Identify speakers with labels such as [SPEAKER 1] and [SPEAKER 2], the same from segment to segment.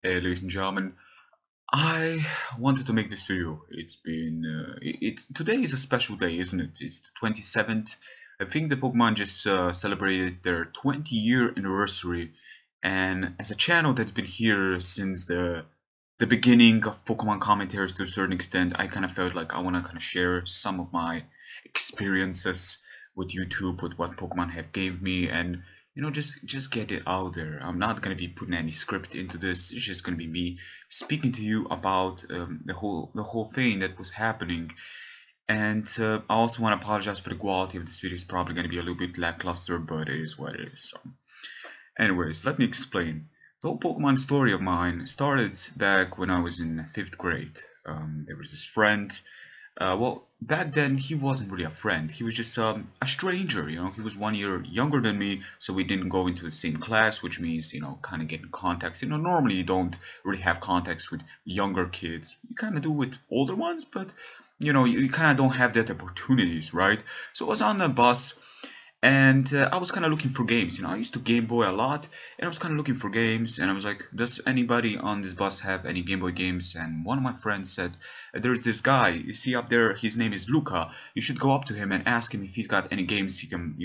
[SPEAKER 1] Hey, ladies and gentlemen, I wanted to make this video. It's been it's today is a special day, isn't it? It's the 27th. I think the Pokemon just celebrated their 20-year anniversary, and as a channel that's been here since the beginning of Pokemon commentaries to a certain extent, I kind of felt like I want to kind of share some of my experiences with YouTube, with what Pokemon have gave me, and just get it out there. I'm not gonna be putting any script into this. It's just gonna be me speaking to you about the whole thing that was happening. And I also want to apologize for the quality of this video. It's probably gonna be a little bit lackluster, but it is what it is. So, anyways, let me explain. The whole Pokemon story of mine started back when I was in fifth grade. There was this friend. Well, back then he wasn't really a friend. He was just a stranger. He was 1 year younger than me, so we didn't go into the same class, which means kind of getting contacts. Normally you don't really have contacts with younger kids. You kind of do with older ones, but you kind of don't have that opportunities, right? So I was on the bus and I was kind of looking for games. I used to Game Boy a lot, and I was kind of looking for games. And I was like, "Does anybody on this bus have any Game Boy games?" And one of my friends said, "There's this guy you see up there. His name is Luca. You should go up to him and ask him if he's got any games he can,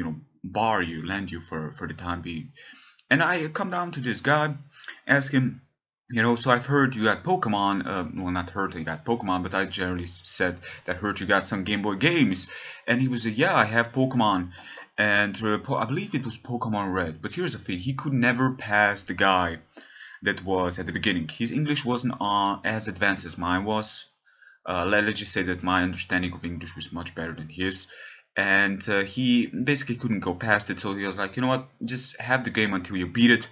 [SPEAKER 1] borrow you, lend you for the time being." And I come down to this guy, ask him. So I've heard you got Pokemon. Well, not heard you got Pokemon, but I generally said that heard you got some Game Boy games. And he was like, "Yeah, I have Pokemon." And I believe it was Pokemon Red. But here's the thing: he could never pass the guy that was at the beginning. His English wasn't as advanced as mine was. Let's just say that my understanding of English was much better than his. And he basically couldn't go past it, so he was like, "You know what? Just have the game until you beat it."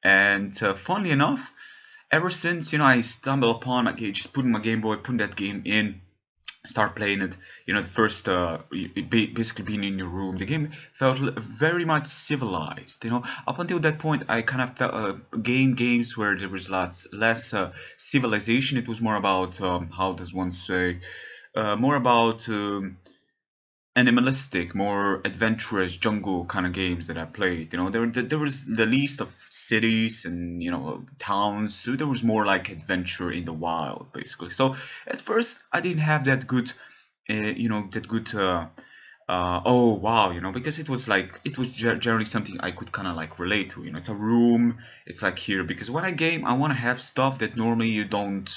[SPEAKER 1] And funnily enough, ever since I stumbled upon my just putting my Game Boy, putting that game in, start playing it. The first basically being in your room, the game felt very much civilized. Up until that point, I kind of felt games where there was lots less civilization. It was more about how does one say, more about animalistic, more adventurous jungle kind of games that I played. There was the least of cities and towns, so there was more like adventure in the wild, basically. So at first, I didn't have that good, that good. Oh wow, because it was generally something I could kind of like relate to. It's a room. It's like here because when I game, I want to have stuff that normally you don't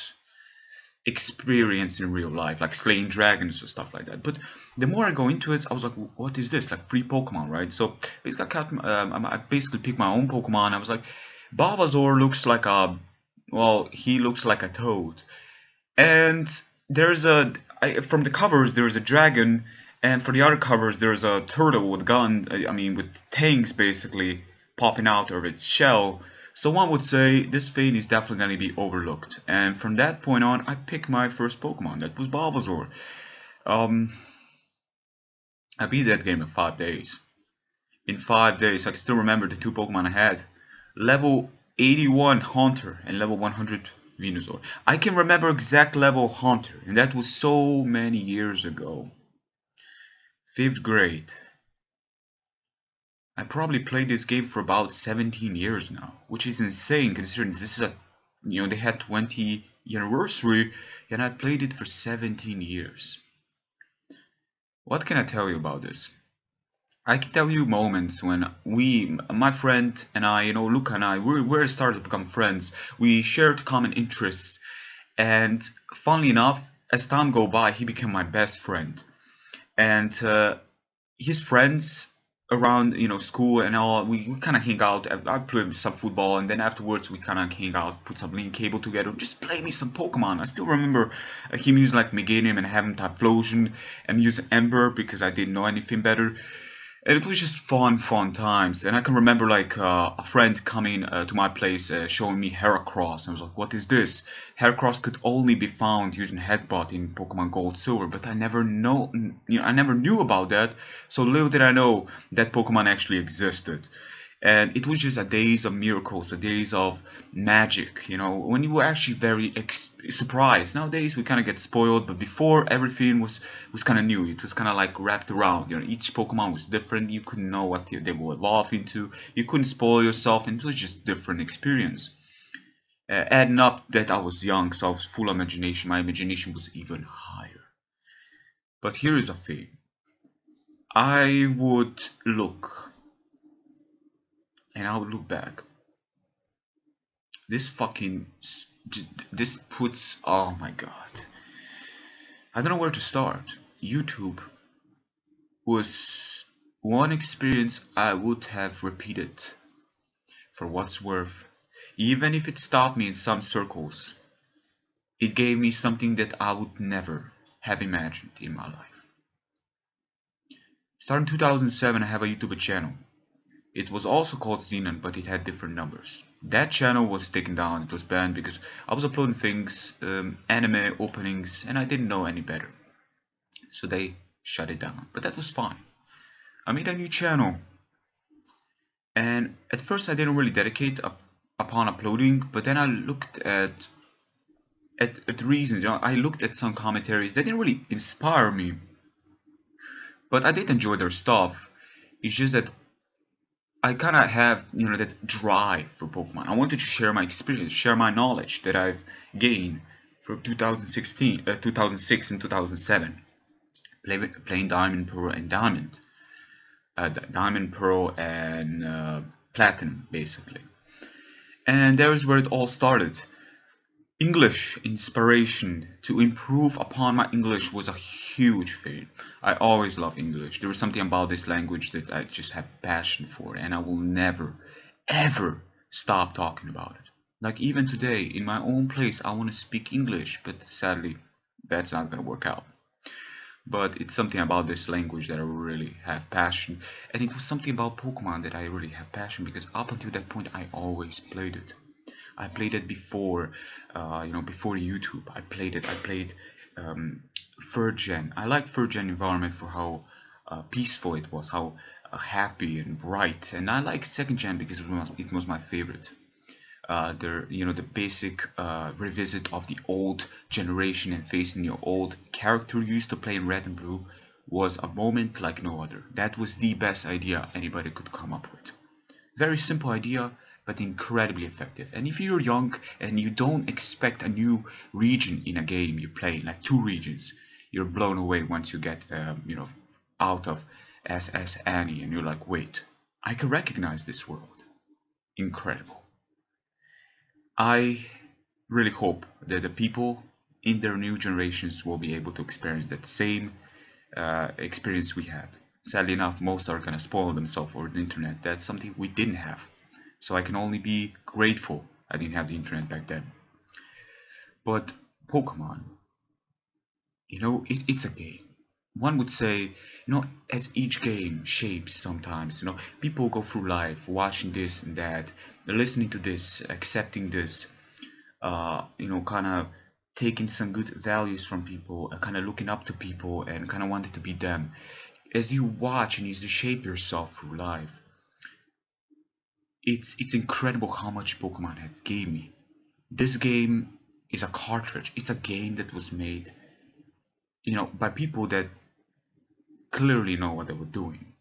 [SPEAKER 1] experience in real life, like slaying dragons or stuff like that. But the more I go into it, I was like, what is this? Like free Pokemon, right? So basically, I basically picked my own Pokemon. I was like, Bulbasaur looks like he looks like a toad. And there's from the covers, there's a dragon, and for the other covers, there's a turtle with gun, I mean, with tanks basically popping out of its shell. So one would say this thing is definitely going to be overlooked. And from that point on, I picked my first Pokemon. That was Bulbasaur. Um, I beat that game in 5 days. In 5 days, I can still remember the two Pokemon I had. Level 81 Haunter and level 100 Venusaur. I can remember exact level Haunter, and that was so many years ago. Fifth grade. I probably played this game for about 17 years now, which is insane considering this is they had 20 anniversary, and I played it for 17 years. What can I tell you about this? I can tell you moments when my friend and I, Luca and I, we started to become friends. We shared common interests, and funnily enough, as time go by, he became my best friend. And his friends around, school and all, we kind of hang out. I play some football, and then afterwards we kind of hang out, put some link cable together, just play me some Pokemon. I still remember him using like Meganium and having Typhlosion, and using Ember because I didn't know anything better. And it was just fun times. And I can remember like a friend coming to my place showing me Heracross. And I was like, what is this? Heracross could only be found using Headbutt in Pokemon Gold Silver, but I never I never knew about that. So little did I know that Pokemon actually existed. And it was just a days of miracles, a days of magic, when you were actually very surprised. Nowadays we kind of get spoiled, but before everything was kind of new. It was kind of like wrapped around. Each Pokemon was different. You couldn't know what they will evolve into. You couldn't spoil yourself, and it was just different experience. Adding up that I was young, so I was full of imagination. My imagination was even higher. But here is a thing. I would look, and I would look back. This fucking, this puts, oh my god. I don't know where to start. YouTube was one experience I would have repeated for what's worth. Even if it stopped me in some circles, it gave me something that I would never have imagined in my life. Starting 2007, I have a YouTube channel. It was also called Xenon, but it had different numbers. That channel was taken down, it was banned because I was uploading things, anime openings, and I didn't know any better. So they shut it down, but that was fine. I made a new channel, and at first I didn't really dedicate upon uploading, but then I looked at reasons. I looked at some commentaries that didn't really inspire me, but I did enjoy their stuff. It's just that I kind of have, that drive for Pokemon. I wanted to share my experience, share my knowledge that I've gained from 2006 and 2007, playing Diamond, Pearl, and Diamond, Diamond, Pearl, and Platinum, basically. And there's where it all started. English inspiration to improve upon my English was a huge thing. I always love English. There is something about this language that I just have passion for, and I will never, ever stop talking about it. Like even today, in my own place, I want to speak English, but sadly, that's not gonna work out. But it's something about this language that I really have passion, and it was something about Pokemon that I really have passion because up until that point, I always played it. I played it before, before YouTube. I played it. I played third gen. I like third gen environment for how peaceful it was, how happy and bright. And I like second gen because it was my favorite. The basic revisit of the old generation and facing your old character you used to play in Red and Blue was a moment like no other. That was the best idea anybody could come up with. Very simple idea, but incredibly effective. And if you're young and you don't expect a new region in a game you play, like 2 regions, you're blown away once you get, out of SS Annie, and you're like, wait, I can recognize this world. Incredible. I really hope that the people in their new generations will be able to experience that same experience we had. Sadly enough, most are gonna spoil themselves over the internet. That's something we didn't have. So I can only be grateful I didn't have the internet back then. But Pokemon, it's a game. One would say, as each game shapes sometimes, people go through life watching this and that, listening to this, accepting this, kind of taking some good values from people, kind of looking up to people and kind of wanting to be them. As you watch and as you shape yourself through life, it's incredible how much Pokemon have gave me. This game is a cartridge. It's a game that was made, by people that clearly know what they were doing.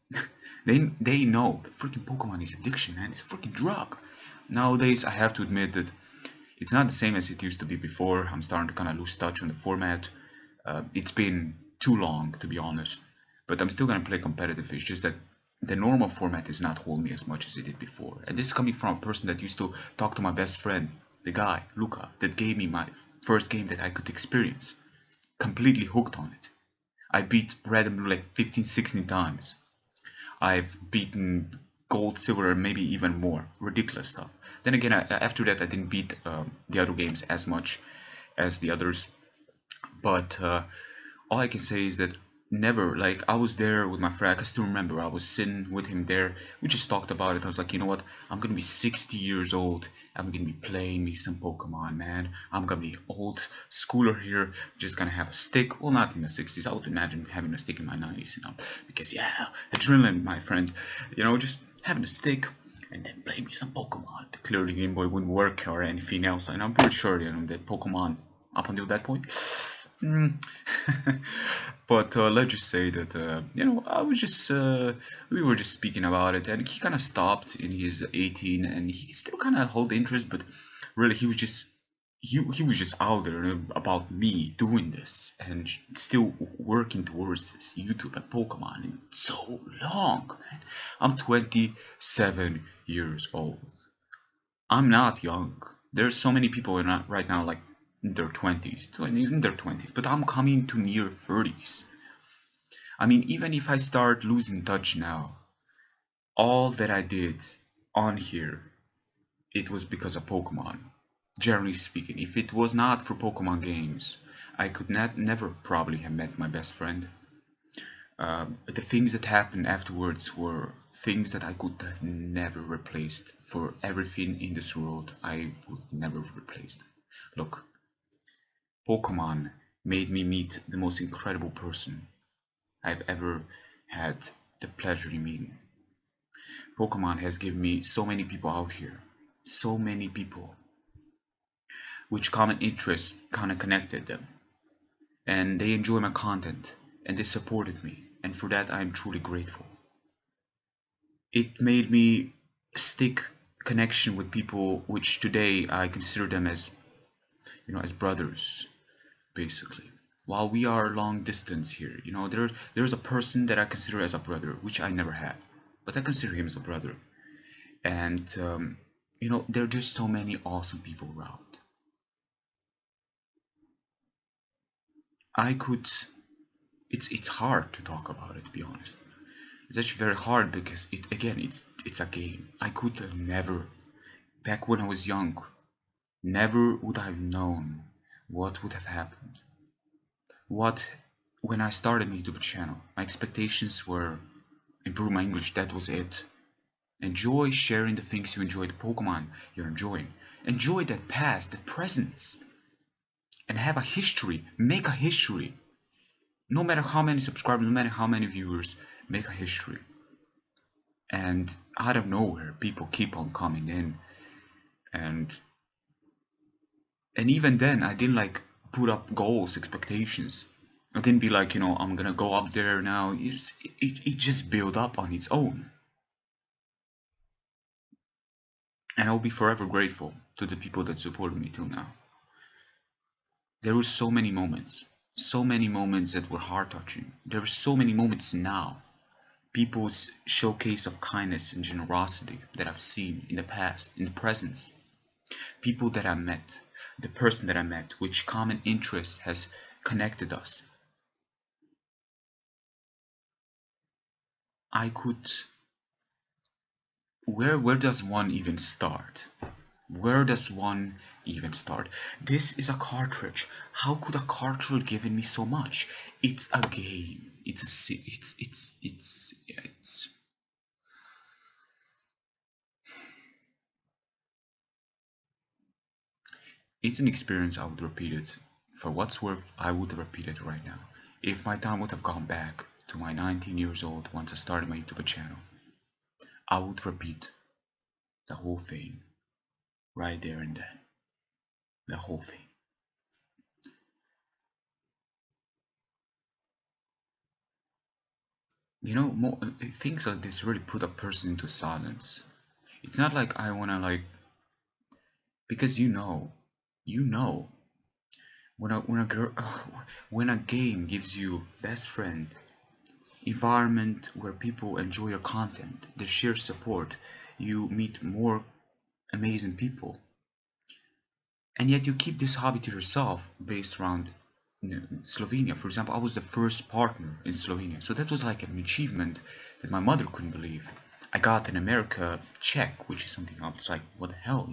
[SPEAKER 1] They know that freaking Pokemon is addiction, man. It's a freaking drug. Nowadays, I have to admit that it's not the same as it used to be before. I'm starting to kind of lose touch on the format. It's been too long, to be honest. But I'm still gonna play competitive. It's just that the normal format is not holding me as much as it did before. And this is coming from a person that used to talk to my best friend, the guy, Luca, that gave me my first game that I could experience. Completely hooked on it. I beat Red and Blue like 15, 16 times. I've beaten Gold, Silver, and maybe even more. Ridiculous stuff. Then again, after that, I didn't beat the other games as much as the others. But all I can say is that never, like, I was there with my friend. I can still remember I was sitting with him there. We just talked about it. I was like, you know what, I'm gonna be 60 years old. I'm gonna be playing me some Pokemon, man. I'm gonna be old schooler here, just gonna have a stick. Well, not in the 60s. I would imagine having a stick in my 90s, because yeah, adrenaline, my friend. Just having a stick and then play me some Pokemon. Clearly Game Boy wouldn't work or anything else, and I'm pretty sure that Pokemon up until that point. But let's just say that I was just we were just speaking about it, and he kind of stopped in his 18, and he still kind of hold interest, but Really, he was just out there about me doing this and still working towards this YouTube and Pokemon in so long, man. I'm 27 years old. I'm not young. There's so many people right now like in their 20s, in their 20s, but I'm coming to near 30s. I mean, even if I start losing touch now, all that I did on here, it was because of Pokemon. Generally speaking, if it was not for Pokemon games, I could never probably have met my best friend. The things that happened afterwards were things that I could have never replaced for everything in this world. I would never replace. Look, Pokemon made me meet the most incredible person I've ever had the pleasure in meeting. Pokemon has given me so many people out here, so many people, which common interests kind of connected them, and they enjoy my content, and they supported me, and for that I'm truly grateful. It made me stick connection with people which today I consider them as, as brothers, basically. While we are long distance here, there's a person that I consider as a brother, which I never had, but I consider him as a brother. And there are just so many awesome people around. I could. It's hard to talk about it, to be honest. It's actually very hard because it's a game. I could have never, back when I was young, never would I have known what would have happened. What When I started my YouTube channel, my expectations were improve my English. That was it. Enjoy sharing the things you enjoy, the Pokemon you're enjoying. Enjoy that past, the present, and have a history. Make a history. No matter how many subscribers, no matter how many viewers, make a history. And out of nowhere, people keep on coming in, and even then, I didn't like put up goals, expectations. I didn't be like, I'm gonna go up there now. It just built up on its own, and I'll be forever grateful to the people that supported me till now. There were so many moments that were heart touching. There were so many moments now, people's showcase of kindness and generosity that I've seen in the past, in the present, people that I met, the person that I met, which common interest has connected us. I could, where does one even start? Where does one even start? This is a cartridge. How could a cartridge given me so much? It's a game. It's an experience I would repeat it. For what's worth, I would repeat it right now. If my time would have gone back to my 19 years old once I started my YouTube channel, I would repeat the whole thing right there and then. The whole thing. Things like this really put a person into silence. It's not like I wanna like, because you know, when a girl, when a game gives you best friend, environment where people enjoy your content, they share support, you meet more amazing people, and yet you keep this hobby to yourself based around Slovenia. For example, I was the first partner in Slovenia, so that was like an achievement that my mother couldn't believe. I got an America check, which is something I was like, what the hell,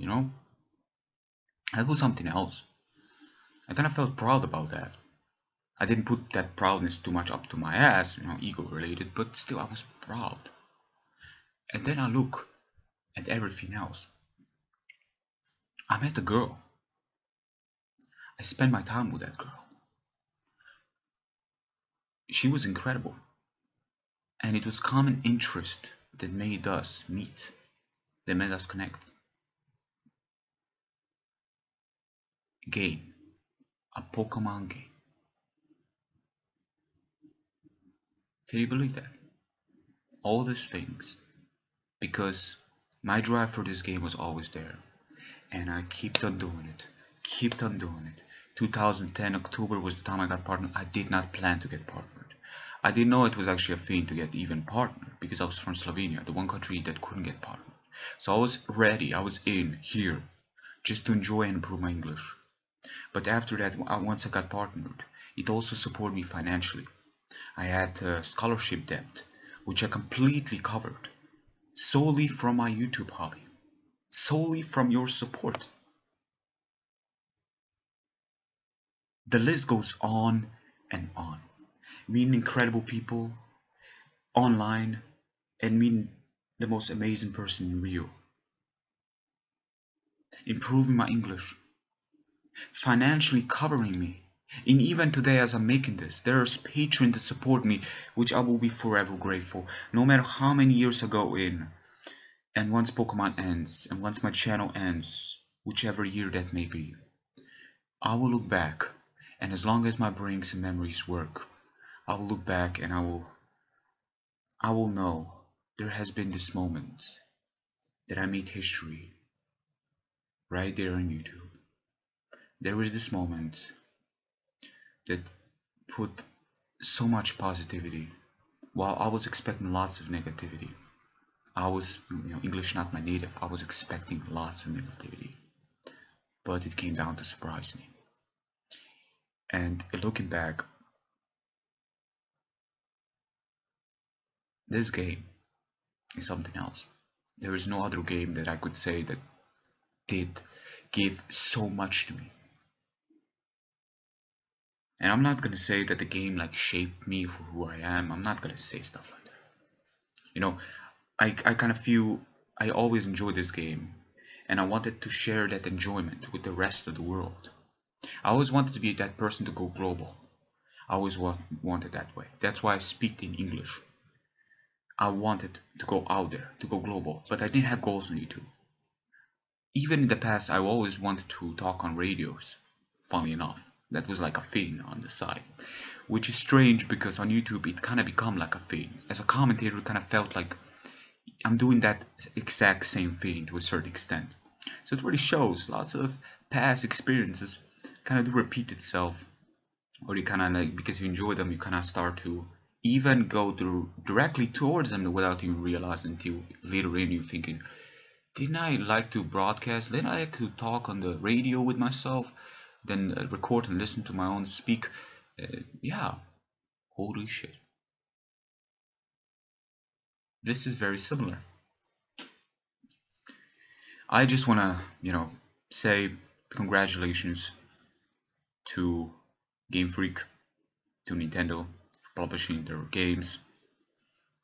[SPEAKER 1] That was something else. I kind of felt proud about that. I didn't put that proudness too much up to my ass, ego related, but still I was proud. And then I look at everything else. I met a girl. I spent my time with that girl. She was incredible. And it was common interest that made us meet, that made us connect. Game. A Pokemon game. Can you believe that? All these things. Because my drive for this game was always there. and I kept on doing it. Kept on doing it. 2010 October was the time I got partnered. I did not plan to get partnered. I didn't know it was actually a thing to get even partnered because I was from Slovenia, the one country that couldn't get partnered. So I was ready. I was in here just to enjoy and improve my English. But after that, once I got partnered, it also supported me financially. I had scholarship debt, which I completely covered solely from my YouTube hobby, solely from your support. The list goes on and on. Meeting incredible people online and meeting the most amazing person in Rio. Improving my English, financially covering me. And even today as I'm making this, there's patrons that support me, which I will be forever grateful. No matter how many years I go in, and once Pokemon ends, and once my channel ends, whichever year that may be, I will look back, and as long as my brains and memories work, I will look back and I will know there has been this moment that I made history right there on YouTube. There was this moment that put so much positivity while I was expecting lots of negativity. I was, English not my native, I was expecting lots of negativity, but it came down to surprise me. And looking back, this game is something else. There is no other game that I could say that did give so much to me. And I'm not gonna say that the game like shaped me for who I am. I'm not gonna say stuff like that. I kind of feel I always enjoyed this game, and I wanted to share that enjoyment with the rest of the world. I always wanted to be that person to go global. I always wanted that way. That's why I speak in English. I wanted to go out there, to go global, but I didn't have goals on YouTube. Even in the past, I always wanted to talk on radios, funnily enough. That was like a thing on the side, which is strange because on YouTube it kind of become like a thing. As a commentator, it kind of felt like I'm doing that exact same thing to a certain extent. So it really shows lots of past experiences kind of do repeat itself, or you kind of like, because you enjoy them, you kind of start to even go directly towards them without even realizing until later in you're thinking, didn't I like to broadcast? Didn't I like to talk on the radio with myself? Then record and listen to my own speak? Yeah, holy shit. This is very similar. I just want to, say congratulations to Game Freak, to Nintendo for publishing their games,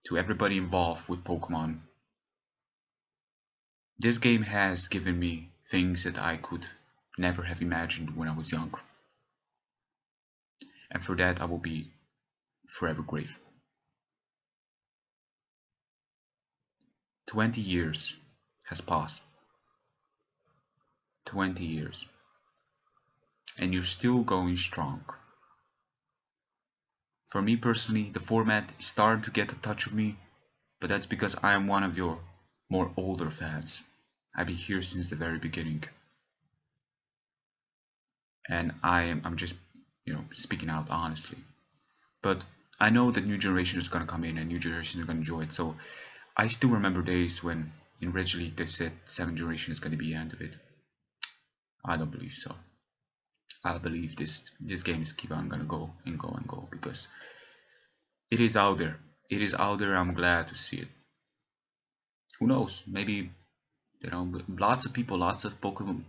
[SPEAKER 1] to everybody involved with Pokemon. This game has given me things that I could never have imagined when I was young. And for that I will be forever grateful. 20 years has passed. 20 years. And you're still going strong. For me personally, the format is starting to get a touch of me, but that's because I am one of your more older fans. I've been here since the very beginning. And I'm just, speaking out honestly. But I know that new generation is gonna come in and new generation is gonna enjoy it. So I still remember days when in Red League they said 7th generation is gonna be the end of it. I don't believe so. I believe this game is keep on gonna go and go and go because it is out there. It is out there. I'm glad to see it. Who knows? Maybe lots of people, lots of Pokemon,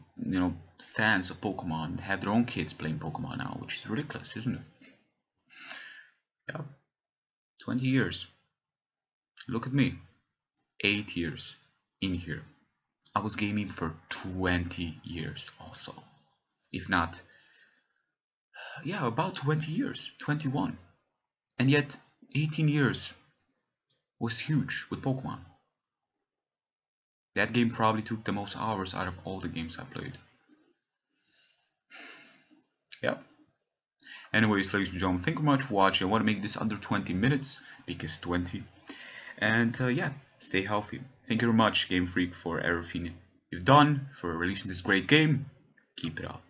[SPEAKER 1] fans of Pokemon have their own kids playing Pokemon now, which is ridiculous, isn't it? Yeah. 20 years. Look at me. 8 years in here. I was gaming for 20 years also. If not, yeah, about 20 years. 21. And yet, 18 years was huge with Pokemon. That game probably took the most hours out of all the games I played. Yep. Anyways, ladies and gentlemen, thank you very much for watching. I want to make this under 20 minutes because 20. And yeah, stay healthy. Thank you very much, Game Freak, for everything you've done for releasing this great game. Keep it up.